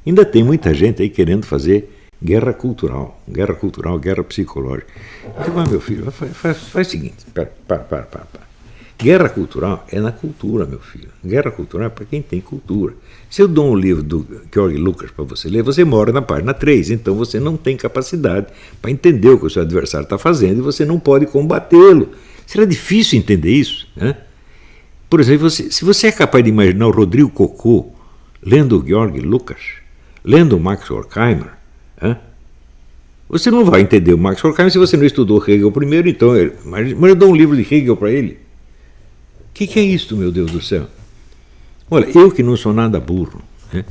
Ainda tem muita gente aí querendo fazer guerra cultural, guerra psicológica. Então, meu filho, faz o seguinte, para. Guerra cultural é na cultura, meu filho. Guerra cultural é para quem tem cultura. Se eu dou um livro do George Lucas para você ler, você mora na página 3, então você não tem capacidade para entender o que o seu adversário está fazendo e você não pode combatê-lo. Será difícil entender isso, né? Por exemplo, se você é capaz de imaginar o Rodrigo Cocô lendo o Georg Lucas, lendo o Max Horkheimer, você não vai entender o Max Horkheimer se você não estudou Hegel primeiro, então, mas eu dou um livro de Hegel para ele. O que é isso, meu Deus do céu? Olha, eu que não sou nada burro, né?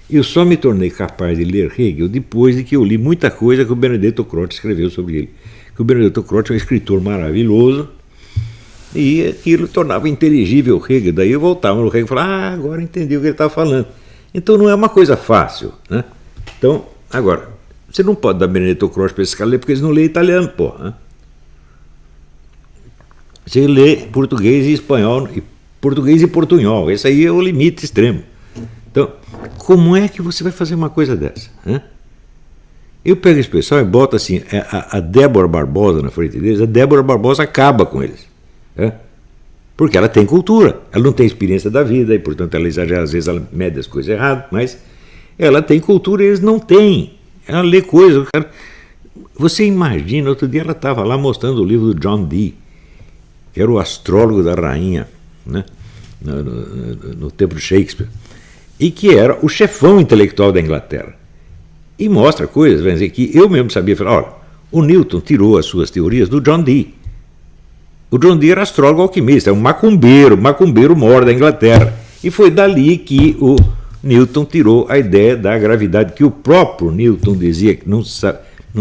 Eu só me tornei capaz de ler Hegel depois de que eu li muita coisa que o Benedetto Croce escreveu sobre ele. Que o Benedetto Croce é um escritor maravilhoso e aquilo tornava inteligível o Hegel. Daí eu voltava no Hegel e falava, agora entendi o que ele estava falando. Então não é uma coisa fácil, né? Então, agora, você não pode dar Benedetto Croce para esse cara ler porque eles não lêem italiano, porra. Você lê português e espanhol, português e portunhol. Esse aí é o limite extremo. Então, como é que você vai fazer uma coisa dessa? Eu pego esse pessoal e boto assim, a Débora Barbosa na frente deles, a Débora Barbosa acaba com eles. Porque ela tem cultura, ela não tem experiência da vida, e portanto ela exagera, às vezes ela mede as coisas erradas, mas ela tem cultura e eles não têm. Ela lê coisas. Você imagina, outro dia ela estava lá mostrando o livro do John Dee, que era o astrólogo da rainha, né, no tempo de Shakespeare, e que era o chefão intelectual da Inglaterra. E mostra coisas, vai dizer, que eu mesmo sabia, falar, olha, o Newton tirou as suas teorias do John Dee. O John Dee era astrólogo alquimista, é um macumbeiro mor da Inglaterra. E foi dali que o Newton tirou a ideia da gravidade, que o próprio Newton dizia que não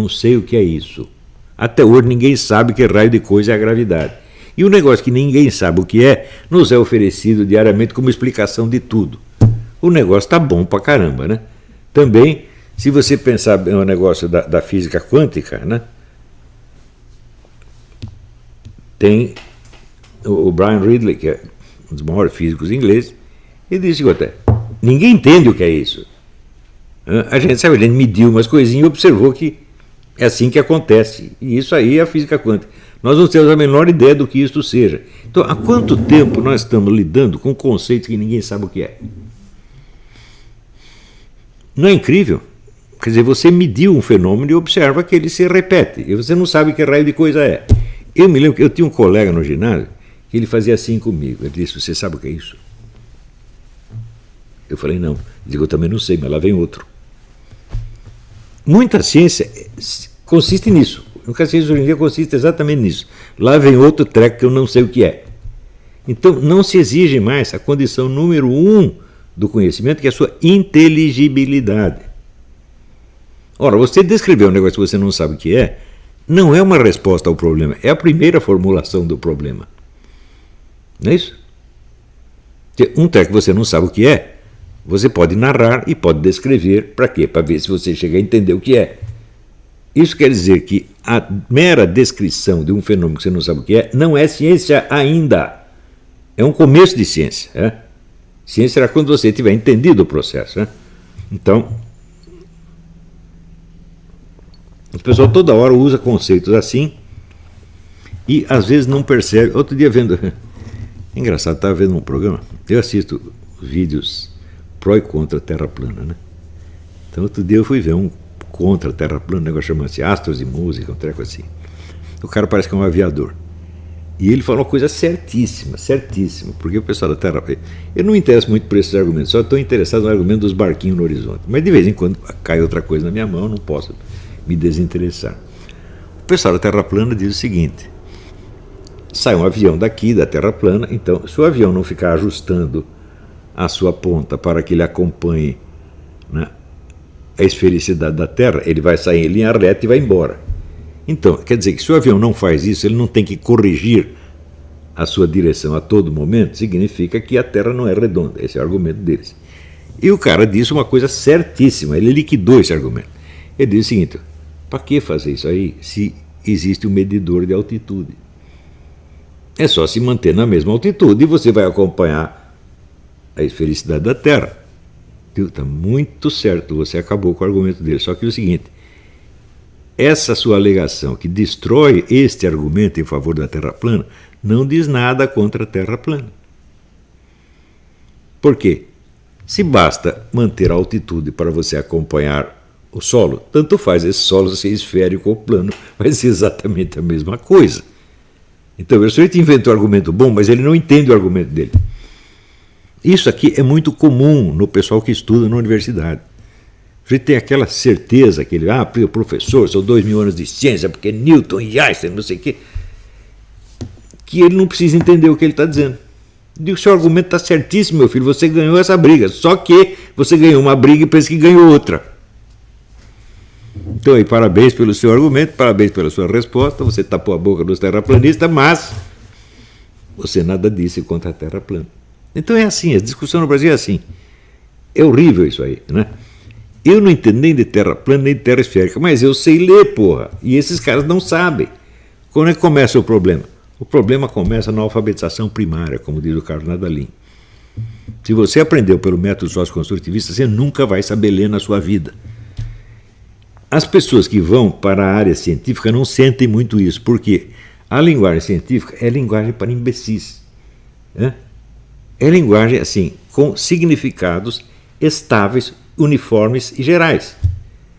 sei o que é isso. Até hoje ninguém sabe que raio de coisa é a gravidade. E o negócio que ninguém sabe o que é, nos é oferecido diariamente como explicação de tudo. O negócio tá bom pra caramba, né? Também, se você pensar no negócio da física quântica, né? Tem o Brian Ridley, que é um dos maiores físicos ingleses, ele disse até, ninguém entende o que é isso. A gente mediu umas coisinhas e observou que é assim que acontece. E isso aí é a física quântica. Nós não temos a menor ideia do que isso seja. Então, há quanto tempo nós estamos lidando com conceitos que ninguém sabe o que é? Não é incrível? Quer dizer, você mediu um fenômeno e observa que ele se repete. E você não sabe que raio de coisa é. Eu me lembro que eu tinha um colega no ginásio que ele fazia assim comigo. Ele disse, você sabe o que é isso? Eu falei, não. Ele disse, eu também não sei, mas lá vem outro. Muita ciência consiste nisso. A ciência hoje em dia consiste exatamente nisso. Lá vem outro treco que eu não sei o que é. Então, não se exige mais a condição número 1 do conhecimento, que é a sua inteligibilidade. Ora, você descrever um negócio que você não sabe o que é, não é uma resposta ao problema, é a primeira formulação do problema. Não é isso? Um treco que você não sabe o que é, você pode narrar e pode descrever. Para quê? Para ver se você chega a entender o que é. Isso quer dizer que a mera descrição de um fenômeno que você não sabe o que é, não é ciência ainda. É um começo de ciência. Ciência será quando você tiver entendido o processo. Então, o pessoal toda hora usa conceitos assim e às vezes não percebe. Outro dia vendo... Engraçado, estava vendo um programa, eu assisto vídeos pró e contra a Terra plana, né? Então outro dia eu fui ver um contra a Terra plana, um negócio chama-se Astros e Música, um treco assim. O cara parece que é um aviador. E ele falou uma coisa certíssima, porque o pessoal da Terra... Eu não me interesso muito por esses argumentos, só estou interessado no argumento dos barquinhos no horizonte. Mas de vez em quando cai outra coisa na minha mão, eu não posso me desinteressar. O pessoal da Terra plana diz o seguinte, sai um avião daqui, da Terra plana, então se o avião não ficar ajustando a sua ponta para que ele acompanhe, né, a esfericidade da Terra, ele vai sair em linha reta e vai embora. Então, quer dizer que se o avião não faz isso, ele não tem que corrigir a sua direção a todo momento, significa que a Terra não é redonda. Esse é o argumento deles. E o cara disse uma coisa certíssima, ele liquidou esse argumento. Ele disse o seguinte, para que fazer isso aí se existe um medidor de altitude? É só se manter na mesma altitude e você vai acompanhar a esfericidade da Terra. Está muito certo, você acabou com o argumento dele. Só que é o seguinte, essa sua alegação que destrói este argumento em favor da Terra plana não diz nada contra a Terra plana. Por quê? Se basta manter a altitude para você acompanhar o solo, tanto faz esse solo ser esférico ou plano, vai ser exatamente a mesma coisa. Então, o sujeito inventou um argumento bom, mas ele não entende o argumento dele. Isso aqui é muito comum no pessoal que estuda na universidade. A gente tem aquela certeza que ele, professor, são 2000 anos de ciência, porque Newton e Einstein, não sei o quê, que ele não precisa entender o que ele está dizendo. Digo, seu argumento está certíssimo, meu filho, você ganhou essa briga, só que você ganhou uma briga e pensa que ganhou outra. Então, aí, parabéns pelo seu argumento, parabéns pela sua resposta, você tapou a boca dos terraplanistas, mas você nada disse contra a Terra plana. Então é assim, a discussão no Brasil é assim. É horrível isso aí, né? Eu não entendo nem de terra plana, nem de terra esférica, mas eu sei ler, porra. E esses caras não sabem. Quando é que começa o problema? O problema começa na alfabetização primária, como diz o Carlos Nadalim. Se você aprendeu pelo método socioconstrutivista, você nunca vai saber ler na sua vida. As pessoas que vão para a área científica não sentem muito isso, porque a linguagem científica é linguagem para imbecis. Né? É linguagem, assim, com significados estáveis, uniformes e gerais.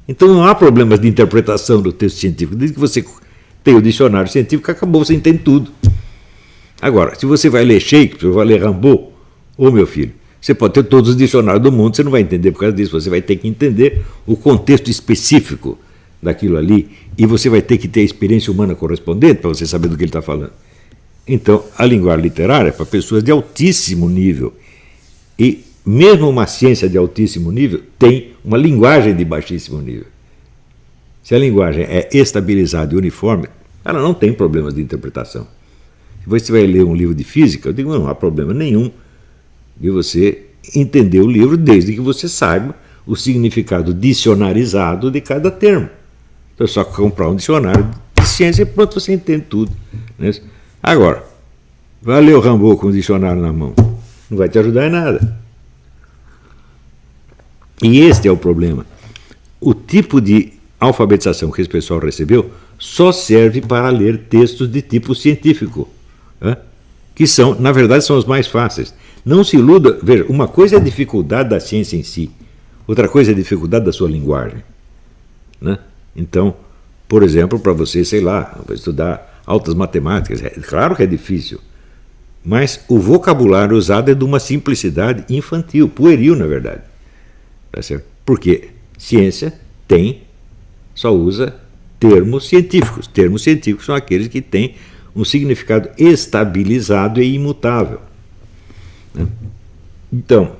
Então não há problemas de interpretação do texto científico. Desde que você tem o dicionário científico, acabou, você entende tudo. Agora, se você vai ler Shakespeare, vai ler Rimbaud, meu filho, você pode ter todos os dicionários do mundo, você não vai entender por causa disso, você vai ter que entender o contexto específico daquilo ali e você vai ter que ter a experiência humana correspondente para você saber do que ele está falando. Então, a linguagem literária é para pessoas de altíssimo nível. E mesmo uma ciência de altíssimo nível tem uma linguagem de baixíssimo nível. Se a linguagem é estabilizada e uniforme, ela não tem problemas de interpretação. Se você vai ler um livro de física, eu digo, não há problema nenhum de você entender o livro desde que você saiba o significado dicionarizado de cada termo. Então é só comprar um dicionário de ciência e pronto, você entende tudo. Né? Agora, vai ler o Rimbaud com o dicionário na mão. Não vai te ajudar em nada. E este é o problema. O tipo de alfabetização que esse pessoal recebeu só serve para ler textos de tipo científico, né? Que são, na verdade, são os mais fáceis. Não se iluda, veja, uma coisa é a dificuldade da ciência em si, outra coisa é a dificuldade da sua linguagem. Né? Então, por exemplo, para você, sei lá, estudar altas matemáticas, claro que é difícil, mas o vocabulário usado é de uma simplicidade infantil, pueril, na verdade. Tá certo? Porque ciência só usa termos científicos. Termos científicos são aqueles que têm um significado estabilizado e imutável. Né? Então,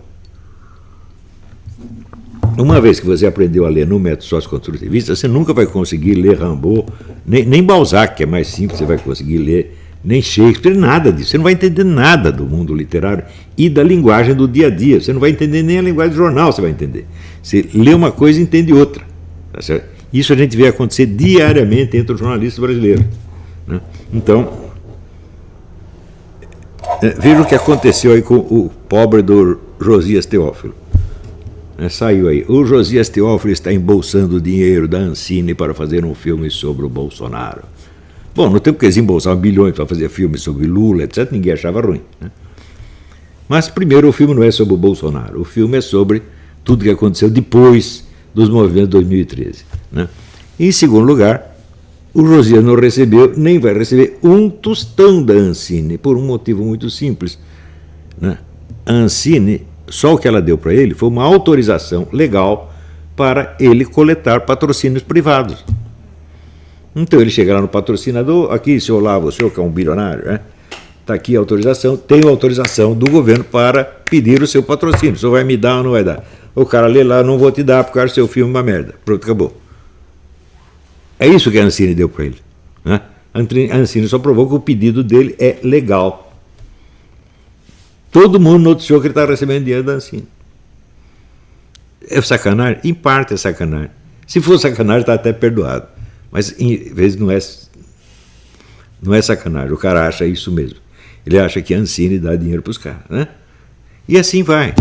uma vez que você aprendeu a ler no método socioconstrutivista, você nunca vai conseguir ler Rimbaud, nem Balzac, que é mais simples, você vai conseguir ler, nem Shakespeare, nada disso. Você não vai entender nada do mundo literário e da linguagem do dia a dia. Você não vai entender nem a linguagem do jornal, você vai entender. Você lê uma coisa e entende outra. Tá certo? Isso a gente vê acontecer diariamente entre os jornalistas brasileiros. Né? Então, veja o que aconteceu aí com o pobre do Josias Teófilo. Saiu aí. O Josias Teófilo está embolsando o dinheiro da Ancine para fazer um filme sobre o Bolsonaro. Bom, no tempo que eles embolsavam bilhões para fazer filmes sobre Lula, etc., ninguém achava ruim. Né? Mas, primeiro, o filme não é sobre o Bolsonaro. O filme é sobre tudo que aconteceu depois dos movimentos de 2013. Né? Em segundo lugar, o Josias não recebeu, nem vai receber, um tostão da Ancine, por um motivo muito simples. Né? A Ancine, só o que ela deu para ele foi uma autorização legal para ele coletar patrocínios privados. Então ele chega lá no patrocinador, aqui, seu Olavo, o senhor que é um bilionário, né? Está aqui a autorização, tenho autorização do governo para pedir o seu patrocínio. O senhor vai me dar ou não vai dar? O cara lê lá, não vou te dar, porque o seu filme é uma merda. Pronto, acabou. É isso que a Ancine deu para ele. Né? A Ancine só provou que o pedido dele é legal. Todo mundo noticiou que ele está recebendo dinheiro da Ancine. É sacanagem? Em parte é sacanagem. Se for sacanagem, está até perdoado. Mas, em vez, não é sacanagem. O cara acha isso mesmo. Ele acha que a Ancine dá dinheiro para os caras. Né? E assim vai.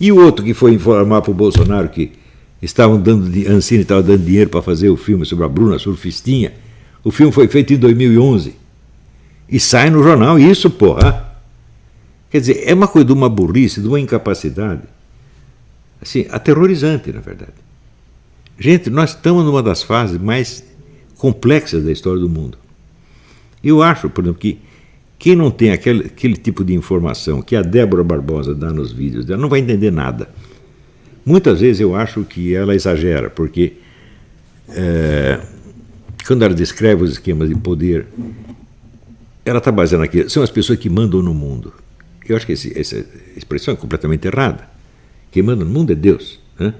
E o outro que foi informar para o Bolsonaro que a Ancine estava dando dinheiro para fazer o filme sobre a Bruna Surfistinha. O filme foi feito em 2011. E sai no jornal isso, porra. Quer dizer, é uma coisa de uma burrice, de uma incapacidade, assim, aterrorizante, na verdade. Gente, nós estamos numa das fases mais complexas da história do mundo. Eu acho, por exemplo, que quem não tem aquele tipo de informação que a Débora Barbosa dá nos vídeos dela não vai entender nada. Muitas vezes eu acho que ela exagera, porque quando ela descreve os esquemas de poder, ela está baseando aqui, são as pessoas que mandam no mundo. Eu acho que essa expressão é completamente errada. Quem manda no mundo é Deus. Né?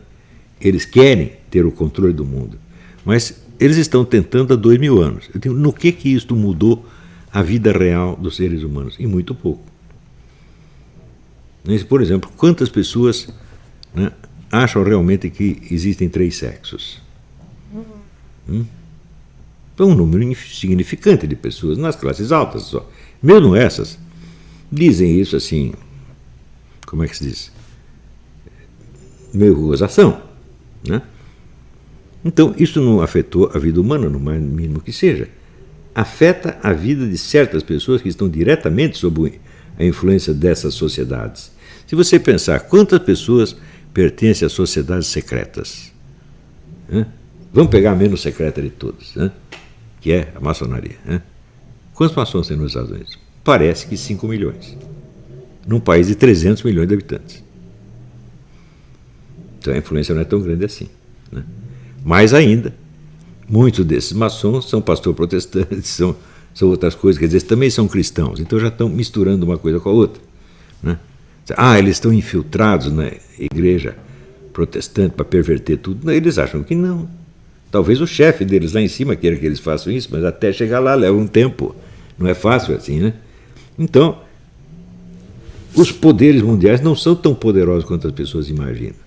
Eles querem ter o controle do mundo, mas eles estão tentando há 2000 anos. Eu digo, no que isto mudou a vida real dos seres humanos? Em muito pouco. Por exemplo, quantas pessoas, né, acham realmente que existem 3 sexos? É um número insignificante de pessoas, nas classes altas só. Mesmo essas dizem isso assim, como é que se diz? Meio gozação, né? Então, isso não afetou a vida humana, no mais mínimo que seja. Afeta a vida de certas pessoas que estão diretamente sob a influência dessas sociedades. Se você pensar quantas pessoas pertencem a sociedades secretas, né? Vamos pegar a menos secreta de todas, né? Que é a maçonaria. Né? Quantos maçons tem nos Estados Unidos? Parece que 5 milhões. Num país de 300 milhões de habitantes. Então a influência não é tão grande assim. Né? Mais ainda, muitos desses maçons são pastor protestantes, são outras coisas, quer dizer, também são cristãos, então já estão misturando uma coisa com a outra. Né? Eles estão infiltrados na igreja protestante para perverter tudo. Não, eles acham que não. Talvez o chefe deles lá em cima queira que eles façam isso, mas até chegar lá leva um tempo. Não é fácil assim, né? Então, os poderes mundiais não são tão poderosos quanto as pessoas imaginam.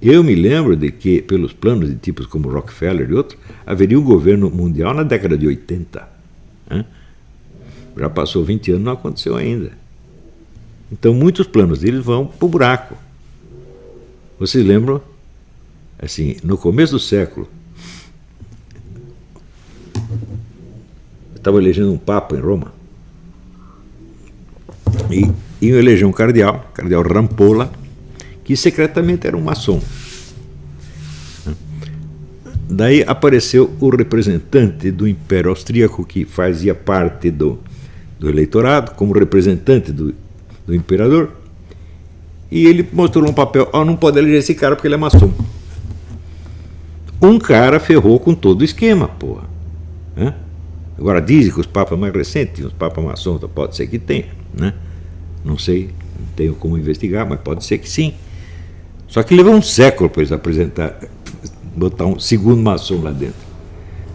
Eu me lembro de que, pelos planos de tipos como Rockefeller e outros, haveria um governo mundial na década de 80. Né? Já passou 20 anos, não aconteceu ainda. Então, muitos planos deles vão para o buraco. Vocês lembram? Assim, no começo do século, estava elegendo um papa em Roma e iam eleger um cardeal Rampolla, que secretamente era um maçom. Daí apareceu o representante do Império Austríaco, que fazia parte do eleitorado, como representante do imperador, e ele mostrou um papel, não pode eleger esse cara porque ele é maçom. Um cara ferrou com todo o esquema, porra. Agora dizem que os papas mais recentes, os papas maçons, pode ser que tenha, né? Não sei, não tenho como investigar, mas pode ser que sim. Só que levou um século para eles apresentar, botar um segundo maçom lá dentro.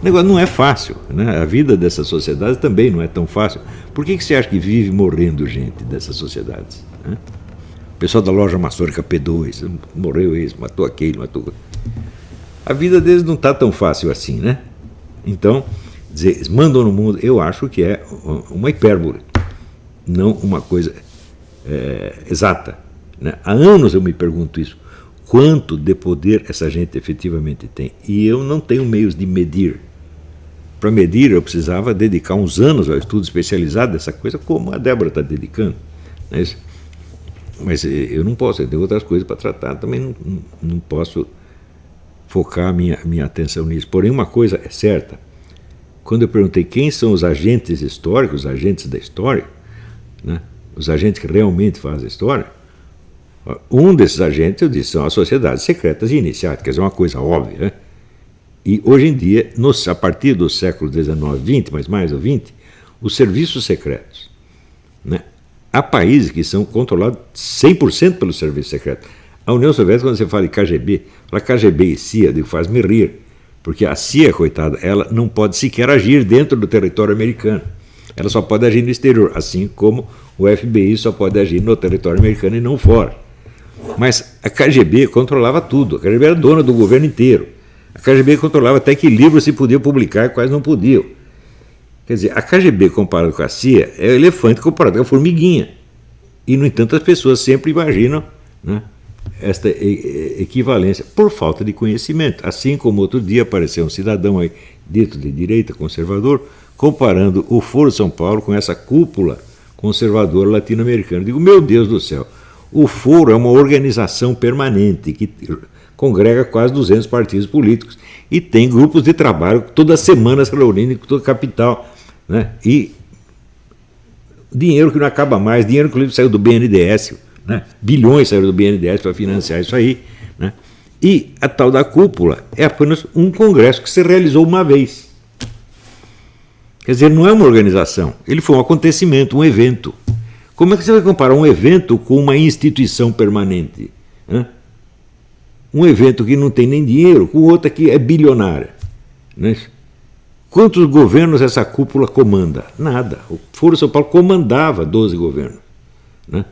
O negócio não é fácil, né? A vida dessas sociedades também não é tão fácil. Por que você acha que vive morrendo gente dessas sociedades? Né? O pessoal da loja maçônica P2, morreu esse, matou aquele, matou... A vida deles não está tão fácil assim, né? Então, dizer, eles mandam no mundo, eu acho que é uma hipérbole, não uma coisa exata. Né? Há anos eu me pergunto isso. Quanto de poder essa gente efetivamente tem? E eu não tenho meios de medir. Para medir, eu precisava dedicar uns anos ao estudo especializado dessa coisa, como a Débora está dedicando. Né? Mas eu não posso, eu tenho outras coisas para tratar, também não posso focar minha atenção nisso. Porém, uma coisa é certa. Quando eu perguntei quem são os agentes históricos, os agentes da história, né? Os agentes que realmente fazem a história, um desses agentes, eu disse, são as sociedades secretas e iniciáticas, é uma coisa óbvia. Né? E hoje em dia, a partir do século XIX, XX, mas mais o XX, os serviços secretos. Né? Há países que são controlados 100% pelo serviço secreto. A União Soviética, quando você fala de KGB, fala KGB e CIA, faz-me rir. Porque a CIA, coitada, ela não pode sequer agir dentro do território americano. Ela só pode agir no exterior, assim como o FBI só pode agir no território americano e não fora. Mas a KGB controlava tudo. A KGB era dona do governo inteiro. A KGB controlava até que livros se podia publicar e quais não podiam. Quer dizer, a KGB comparado com a CIA é o elefante comparado com a formiguinha. E, no entanto, as pessoas sempre imaginam, né, esta equivalência por falta de conhecimento. Assim como outro dia apareceu um cidadão aí, dito de direita, conservador, comparando o Foro São Paulo com essa cúpula conservadora latino-americana. Digo, meu Deus do céu, o Foro é uma organização permanente que congrega quase 200 partidos políticos e tem grupos de trabalho toda semana se reunindo em toda a capital, né? E dinheiro que não acaba mais, dinheiro inclusive saiu do BNDES, né? Bilhões saíram do BNDES para financiar isso aí, né? E a tal da cúpula é apenas um congresso que se realizou uma vez. Quer dizer, não é uma organização, ele foi um acontecimento, um evento. Como é que você vai comparar um evento com uma instituição permanente, né? Um evento que não tem nem dinheiro, com outra que é bilionária, né? Quantos governos essa cúpula comanda? Nada. O Foro São Paulo comandava 12 governos, né?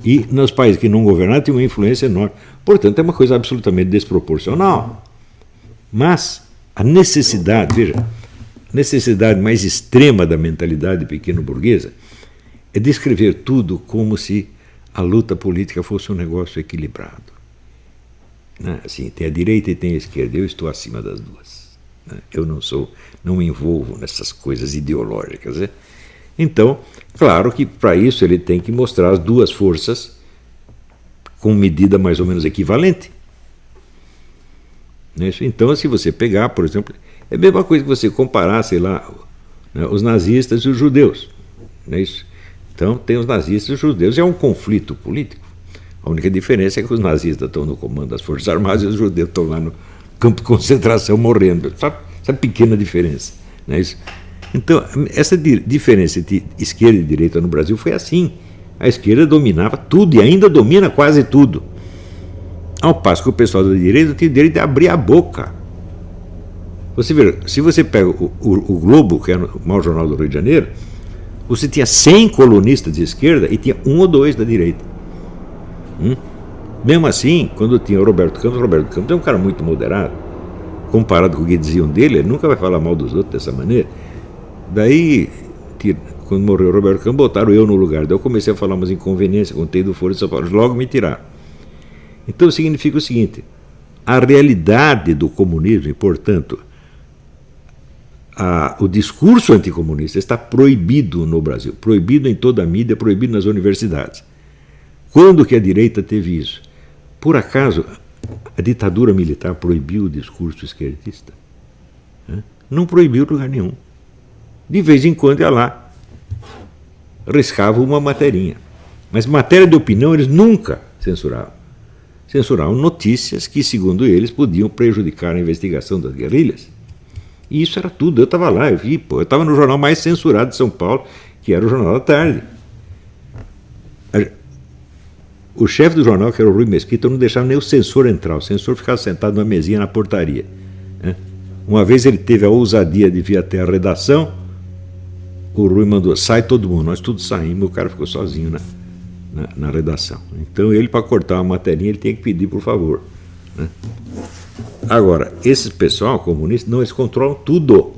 E nos países que não governavam tinha uma influência enorme. Portanto, é uma coisa absolutamente desproporcional. Mas a necessidade, veja, a necessidade mais extrema da mentalidade pequeno-burguesa é descrever tudo como se a luta política fosse um negócio equilibrado, né? Assim, tem a direita e tem a esquerda, eu estou acima das duas, né? Eu não me envolvo nessas coisas ideológicas, né? Então, claro que para isso ele tem que mostrar as duas forças com medida mais ou menos equivalente, né? Então, se você pegar, por exemplo, é a mesma coisa que você comparar, sei lá, né, os nazistas e os judeus, não é isso? Então, tem os nazistas e os judeus, é um conflito político. A única diferença é que os nazistas estão no comando das Forças Armadas e os judeus estão lá no campo de concentração morrendo. Essa pequena diferença, não é isso? Então, essa diferença entre esquerda e direita no Brasil foi assim. A esquerda dominava tudo e ainda domina quase tudo. Ao passo que o pessoal da direita tem o direito de abrir a boca. Você vê, se você pega o Globo, que é o maior jornal do Rio de Janeiro, você tinha 100 colunistas de esquerda e tinha um ou dois da direita. Mesmo assim, quando tinha o Roberto Campos é um cara muito moderado. Comparado com o que diziam dele, ele nunca vai falar mal dos outros dessa maneira. Daí, quando morreu o Roberto Campos, botaram eu no lugar. Daí eu comecei a falar umas inconveniências, contei do Foro de São Paulo, logo me tiraram. Então significa o seguinte, a realidade do comunismo, e portanto, o discurso anticomunista está proibido no Brasil, proibido em toda a mídia, proibido nas universidades. Quando que a direita teve isso? Por acaso, a ditadura militar proibiu o discurso esquerdista? Não proibiu em lugar nenhum. De vez em quando ia lá, riscava uma materinha. Mas matéria de opinião eles nunca censuravam. Censuravam notícias que, segundo eles, podiam prejudicar a investigação das guerrilhas. E isso era tudo. Eu estava lá, eu vi, eu estava no jornal mais censurado de São Paulo, que era o Jornal da Tarde. O chefe do jornal, que era o Rui Mesquita, não deixava nem o censor entrar. O censor ficava sentado numa mesinha na portaria, né? Uma vez ele teve a ousadia de vir até a redação, o Rui mandou, sai todo mundo, nós todos saímos, o cara ficou sozinho na redação. Então ele, para cortar uma materinha, ele tinha que pedir por favor, né? Agora, esse pessoal comunista, não, eles controlam tudo.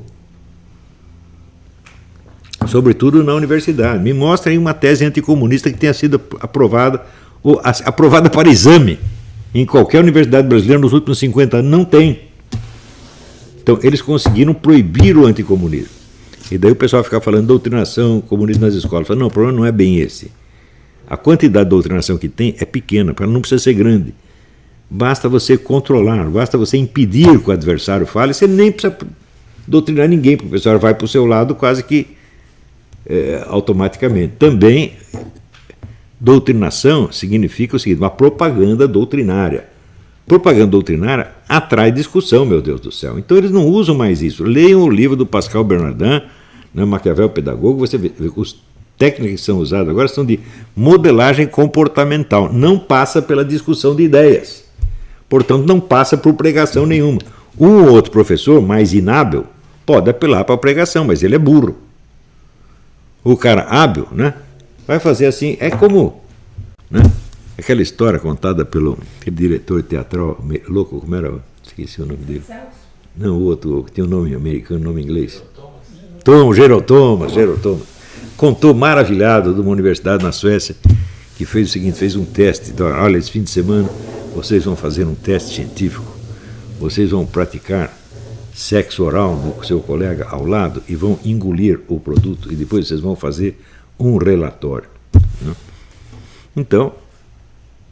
Sobretudo na universidade. Me mostrem uma tese anticomunista que tenha sido aprovada, ou aprovada para exame em qualquer universidade brasileira nos últimos 50 anos. Não tem. Então, eles conseguiram proibir o anticomunismo. E daí o pessoal fica falando doutrinação comunista nas escolas. Fala, não, o problema não é bem esse. A quantidade de doutrinação que tem é pequena, ela não precisa ser grande. Basta você controlar, basta você impedir que o adversário fale, você nem precisa doutrinar ninguém, porque o pessoal vai para o seu lado quase que automaticamente. Também, doutrinação significa o seguinte, uma propaganda doutrinária. Propaganda doutrinária atrai discussão, meu Deus do céu. Então eles não usam mais isso. Leiam o livro do Pascal Bernardin, né, Maquiavel Pedagogo, você vê, os técnicas que são usadas agora são de modelagem comportamental. Não passa pela discussão de ideias. Portanto, não passa por pregação nenhuma. Um ou outro professor, mais inábil, pode apelar para a pregação, mas ele é burro. O cara hábil, né, vai fazer assim, é como, né, aquela história contada pelo diretor teatral louco, como era? Esqueci o nome dele. Não, o outro, que tem um nome americano, nome inglês. Gerald Thomas. Contou maravilhado de uma universidade na Suécia que fez o seguinte, fez um teste. Então, olha, esse fim de semana vocês vão fazer um teste científico, vocês vão praticar sexo oral com seu colega ao lado e vão engolir o produto e depois vocês vão fazer um relatório. Né? Então,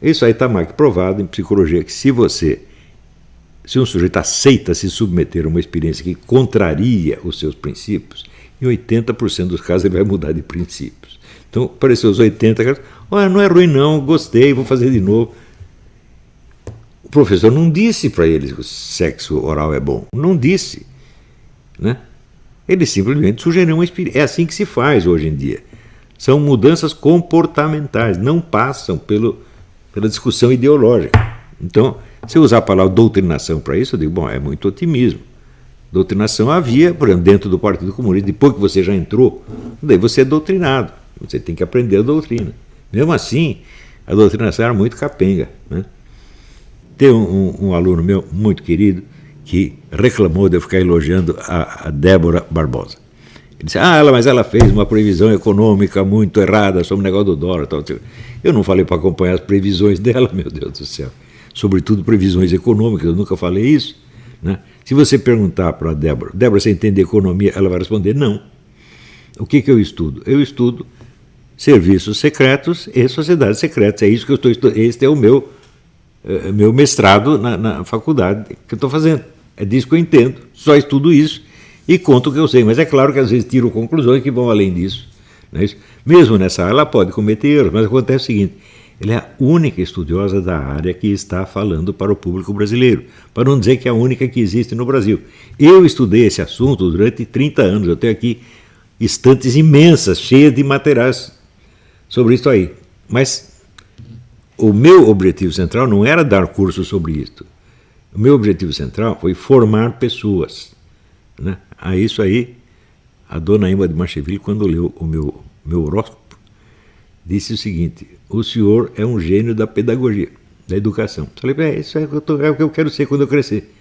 isso aí está mais que provado em psicologia, que se um sujeito aceita se submeter a uma experiência que contraria os seus princípios, em 80% dos casos ele vai mudar de princípios. Então, apareceu os 80 casos, olha, não é ruim não, gostei, vou fazer de novo. O professor não disse para eles que o sexo oral é bom, não disse. Né? Ele simplesmente sugeriu uma experiência. É assim que se faz hoje em dia. São mudanças comportamentais, não passam pela discussão ideológica. Então, se eu usar a palavra doutrinação para isso, eu digo, bom, é muito otimismo. Doutrinação havia, por exemplo, dentro do Partido Comunista, depois que você já entrou, daí você é doutrinado, você tem que aprender a doutrina. Mesmo assim, a doutrinação era muito capenga. Né? Tem um aluno meu, muito querido, que reclamou de eu ficar elogiando a Débora Barbosa. Ele disse, mas ela fez uma previsão econômica muito errada sobre o negócio do dólar. Tal. Eu não falei para acompanhar as previsões dela, meu Deus do céu. Sobretudo previsões econômicas, eu nunca falei isso. Né? Se você perguntar para a Débora, você entende economia? Ela vai responder, não. O que eu estudo? Eu estudo serviços secretos e sociedades secretas. É isso que eu estou estudando. Este é o meu mestrado na faculdade que eu estou fazendo. É disso que eu entendo. Só estudo isso e conto o que eu sei. Mas é claro que às vezes tiro conclusões que vão além disso. Não é isso? Mesmo nessa área, ela pode cometer erros, mas acontece o seguinte, ela é a única estudiosa da área que está falando para o público brasileiro, para não dizer que é a única que existe no Brasil. Eu estudei esse assunto durante 30 anos, eu tenho aqui estantes imensas, cheias de materiais sobre isso aí. Mas o meu objetivo central não era dar curso sobre isto. O meu objetivo central foi formar pessoas. Né? A isso aí, a dona Emma de Marcheville, quando leu o meu horóscopo, disse o seguinte, o senhor é um gênio da pedagogia, da educação. Falei, isso é o que eu quero ser quando eu crescer.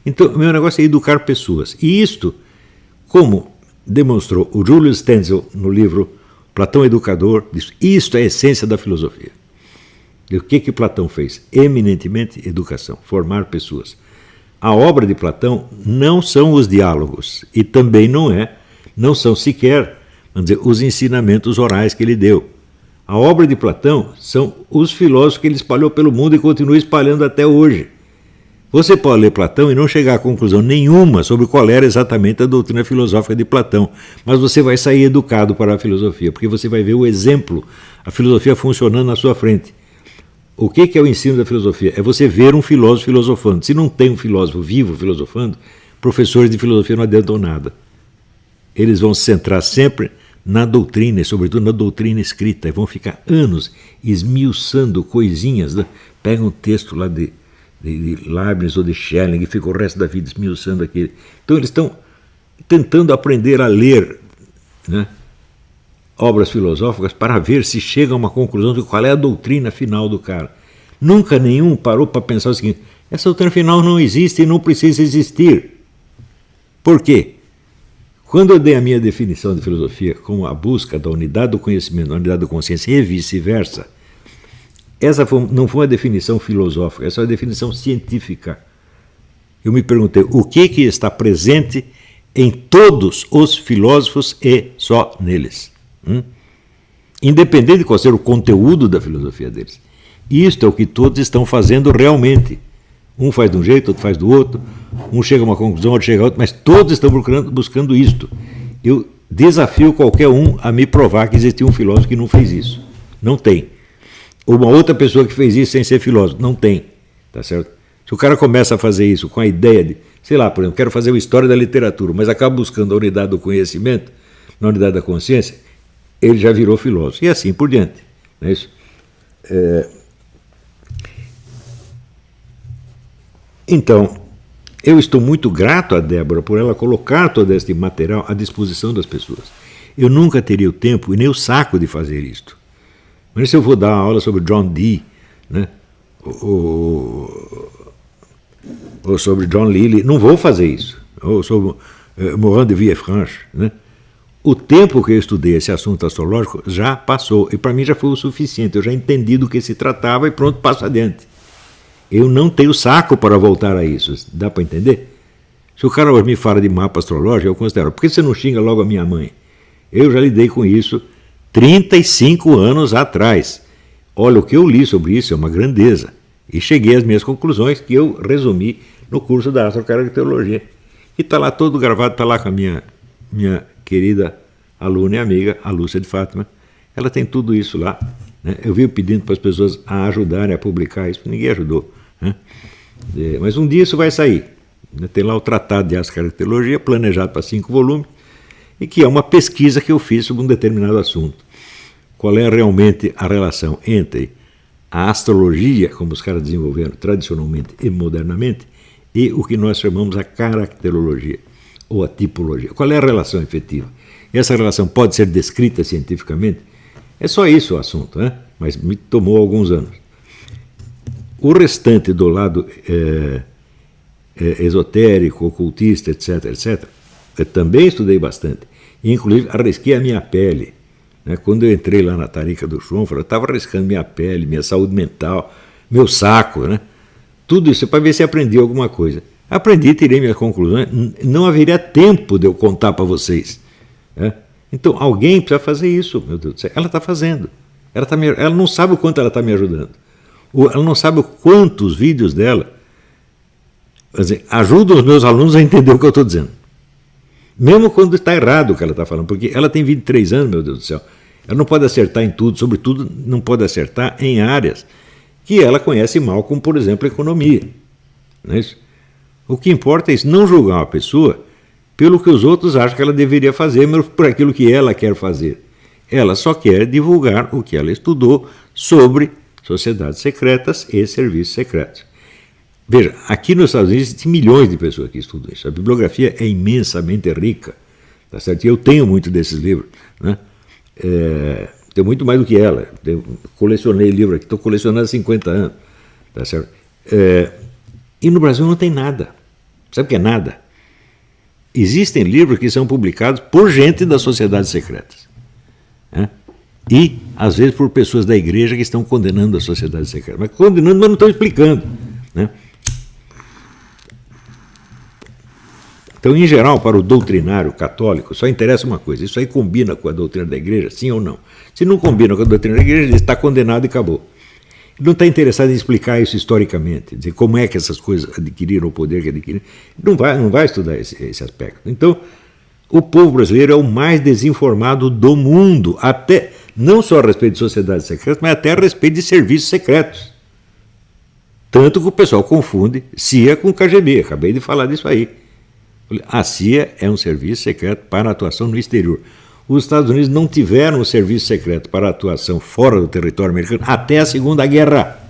Então, o meu negócio é educar pessoas. E isto, como demonstrou o Julius Stenzel no livro Platão Educador, diz, isto é a essência da filosofia. E o que Platão fez? Eminentemente educação, formar pessoas. A obra de Platão não são os diálogos, e também não são sequer, vamos dizer, os ensinamentos orais que ele deu. A obra de Platão são os filósofos que ele espalhou pelo mundo e continua espalhando até hoje. Você pode ler Platão e não chegar a conclusão nenhuma sobre qual era exatamente a doutrina filosófica de Platão, mas você vai sair educado para a filosofia, porque você vai ver o exemplo, a filosofia funcionando na sua frente. O que é o ensino da filosofia? É você ver um filósofo filosofando. Se não tem um filósofo vivo filosofando, professores de filosofia não adiantam nada. Eles vão se centrar sempre na doutrina, e sobretudo na doutrina escrita, e vão ficar anos esmiuçando coisinhas. Né? Pegam um texto lá de Leibniz ou de Schelling e ficam o resto da vida esmiuçando aquele. Então eles estão tentando aprender a ler, né, obras filosóficas para ver se chega a uma conclusão de qual é a doutrina final do cara. Nunca nenhum parou para pensar o seguinte, essa doutrina final não existe e não precisa existir. Por quê? Quando eu dei a minha definição de filosofia como a busca da unidade do conhecimento, da unidade da consciência e vice-versa, essa não foi uma definição filosófica, essa é uma definição científica. Eu me perguntei, o que está presente em todos os filósofos e só neles? Independente de qual seja o conteúdo da filosofia deles. Isto é o que todos estão fazendo realmente. Um faz de um jeito, outro faz do outro, um chega a uma conclusão, outro chega a outra, mas todos estão buscando isto. Eu desafio qualquer um a me provar que existia um filósofo que não fez isso. Não tem. Ou uma outra pessoa que fez isso sem ser filósofo. Não tem. Tá certo? Se o cara começa a fazer isso com a ideia de, sei lá, por exemplo, quero fazer uma história da literatura, mas acaba buscando a unidade do conhecimento, na unidade da consciência, ele já virou filósofo. E assim por diante. Não é isso? Então, eu estou muito grato a Débora por ela colocar todo este material à disposição das pessoas. Eu nunca teria o tempo e nem o saco de fazer isto. Mas se eu vou dar uma aula sobre John Dee, né, ou sobre John Lilly, não vou fazer isso. Ou sobre Morand de Villefranche, né? O tempo que eu estudei esse assunto astrológico já passou, e para mim já foi o suficiente, eu já entendi do que se tratava e pronto, passo adiante. Eu não tenho saco para voltar a isso. Dá para entender? Se o cara me fala de mapa astrológico, eu considero. Por que você não xinga logo a minha mãe? Eu já lidei com isso 35 anos atrás. Olha, o que eu li sobre isso é uma grandeza. E cheguei às minhas conclusões, que eu resumi no curso da Astrocaracterologia. E está lá todo gravado, está lá com a minha querida aluna e amiga, a Lúcia de Fátima. Ela tem tudo isso lá. Né? Eu vivo pedindo para as pessoas a ajudarem a publicar isso, ninguém ajudou. Né? Mas um dia isso vai sair. Tem lá o Tratado de Astrocaracterologia, planejado para 5 volumes, e que é uma pesquisa que eu fiz sobre um determinado assunto. Qual é realmente a relação entre a astrologia, como os caras desenvolveram tradicionalmente e modernamente, e o que nós chamamos a caracterologia, ou a tipologia. Qual é a relação efetiva? Essa relação pode ser descrita cientificamente? É só isso o assunto, né? Mas me tomou alguns anos. O restante do lado esotérico, ocultista, etc., etc., eu também estudei bastante. Inclusive, arrisquei a minha pele. Né? Quando eu entrei lá na Tarica do Schonfeld, eu estava arriscando minha pele, minha saúde mental, meu saco, né? Tudo isso para ver se aprendi alguma coisa. Aprendi, tirei minhas conclusões. Não haveria tempo de eu contar para vocês. Né? Então, alguém precisa fazer isso, meu Deus do céu. Ela está fazendo. Ela não sabe o quanto ela está me ajudando. Ela não sabe o quanto os vídeos dela ajudam os meus alunos a entender o que eu estou dizendo. Mesmo quando está errado o que ela está falando, porque ela tem 23 anos, meu Deus do céu. Ela não pode acertar em tudo, sobretudo não pode acertar em áreas que ela conhece mal, como, por exemplo, a economia. Não é isso? O que importa é isso, não julgar uma pessoa pelo que os outros acham que ela deveria fazer, mas por aquilo que ela quer fazer. Ela só quer divulgar o que ela estudou sobre sociedades secretas e serviços secretos. Veja, aqui nos Estados Unidos tem milhões de pessoas que estudam isso. A bibliografia é imensamente rica. Tá certo? E eu tenho muito desses livros. Né? Tenho muito mais do que ela. Colecionei livro aqui, estou colecionando há 50 anos. Tá certo? E no Brasil não tem nada. Sabe o que é nada? Existem livros que são publicados por gente das sociedades secretas. Né? E, às vezes, por pessoas da igreja que estão condenando as sociedades secretas. Mas condenando, mas não estão explicando. Né? Então, em geral, para o doutrinário católico, só interessa uma coisa: isso aí combina com a doutrina da igreja, sim ou não? Se não combina com a doutrina da igreja, ele está condenado e acabou. Ele não está interessado em explicar isso historicamente, dizer como é que essas coisas adquiriram o poder que adquiriram. Não vai estudar esse aspecto. Então, o povo brasileiro é o mais desinformado do mundo, até não só a respeito de sociedades secretas, mas até a respeito de serviços secretos. Tanto que o pessoal confunde CIA com KGB. Acabei de falar disso aí. A CIA é um serviço secreto para atuação no exterior. Os Estados Unidos não tiveram um serviço secreto para atuação fora do território americano até a Segunda Guerra.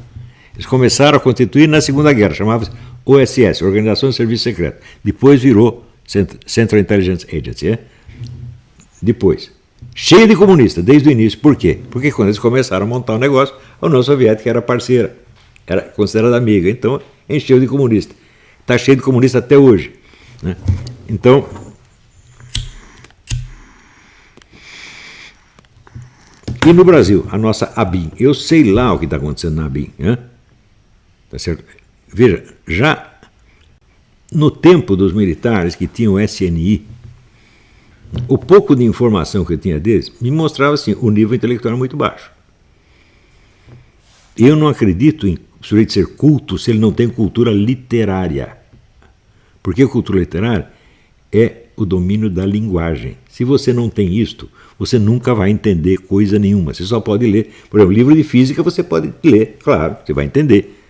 Eles começaram a constituir na Segunda Guerra, chamava-se OSS, Organização de Serviço Secreto. Depois virou Central Intelligence Agency. Depois. Cheio de comunistas, desde o início. Por quê? Porque quando eles começaram a montar o negócio, a União Soviética era parceira, era considerada amiga, então encheu de comunista. Está cheio de comunista até hoje. Né? Então, e no Brasil, a nossa ABIN, eu sei lá o que está acontecendo na ABIN. Né? Tá certo? Veja, já no tempo dos militares que tinham o SNI, o pouco de informação que eu tinha deles me mostrava assim, o nível intelectual muito baixo. Eu não acredito em o sujeito ser culto se ele não tem cultura literária. Porque a cultura literária é o domínio da linguagem. Se você não tem isto, você nunca vai entender coisa nenhuma. Você só pode ler, por exemplo, livro de física você pode ler, claro, você vai entender.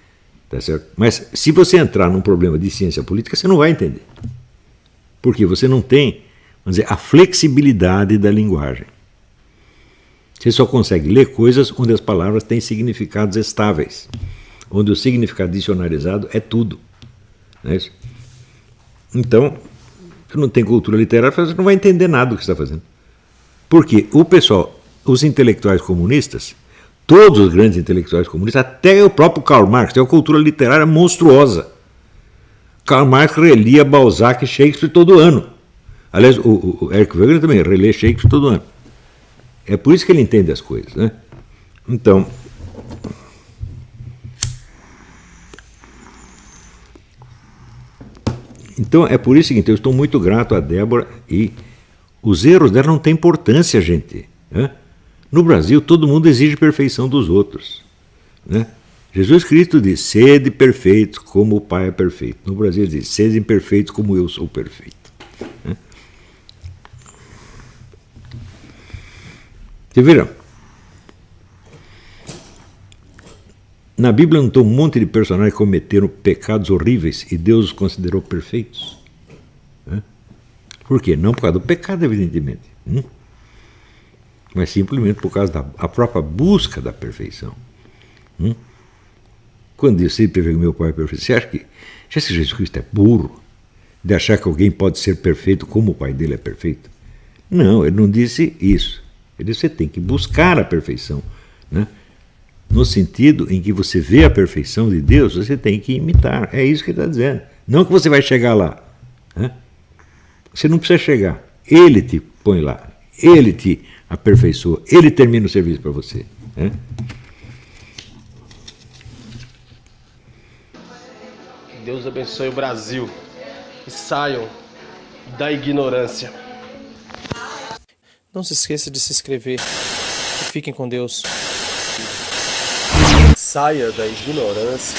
Tá certo? Mas se você entrar num problema de ciência política, você não vai entender. Porque você não tem, vamos dizer, a flexibilidade da linguagem. Você só consegue ler coisas onde as palavras têm significados estáveis, onde o significado dicionarizado é tudo. Não é isso? Então, você não tem cultura literária, você não vai entender nada do que você está fazendo. Porque o pessoal, os intelectuais comunistas, todos os grandes intelectuais comunistas, até o próprio Karl Marx, tem uma cultura literária monstruosa. Karl Marx relia Balzac e Shakespeare todo ano. Aliás, o Eric Wegener também relê Shakespeare todo ano. É por isso que ele entende as coisas. Né? Então, Então é por isso o seguinte, eu estou muito grato a Débora e os erros dela não têm importância, gente. Né? No Brasil, todo mundo exige perfeição dos outros. Né? Jesus Cristo diz, sede perfeitos como o Pai é perfeito. No Brasil ele diz, sede perfeitos como eu sou perfeito. Né? Vocês viram? Na Bíblia não tem um monte de personagens que cometeram pecados horríveis e Deus os considerou perfeitos? Né? Por quê? Não por causa do pecado, evidentemente. Mas simplesmente por causa da própria busca da perfeição. Quando disse perfeito, meu Pai é perfeito, você acha que Jesus Cristo é burro de achar que alguém pode ser perfeito como o Pai dele é perfeito? Não, ele não disse isso. Ele disse, você tem que buscar a perfeição. Né? No sentido em que você vê a perfeição de Deus, você tem que imitar. É isso que ele está dizendo. Não que você vai chegar lá. Né? Você não precisa chegar. Ele te põe lá. Ele te aperfeiçoa. Ele termina o serviço para você. Né? Deus abençoe o Brasil. E saiam da ignorância. Não se esqueça de se inscrever. E fiquem com Deus. Saia da ignorância.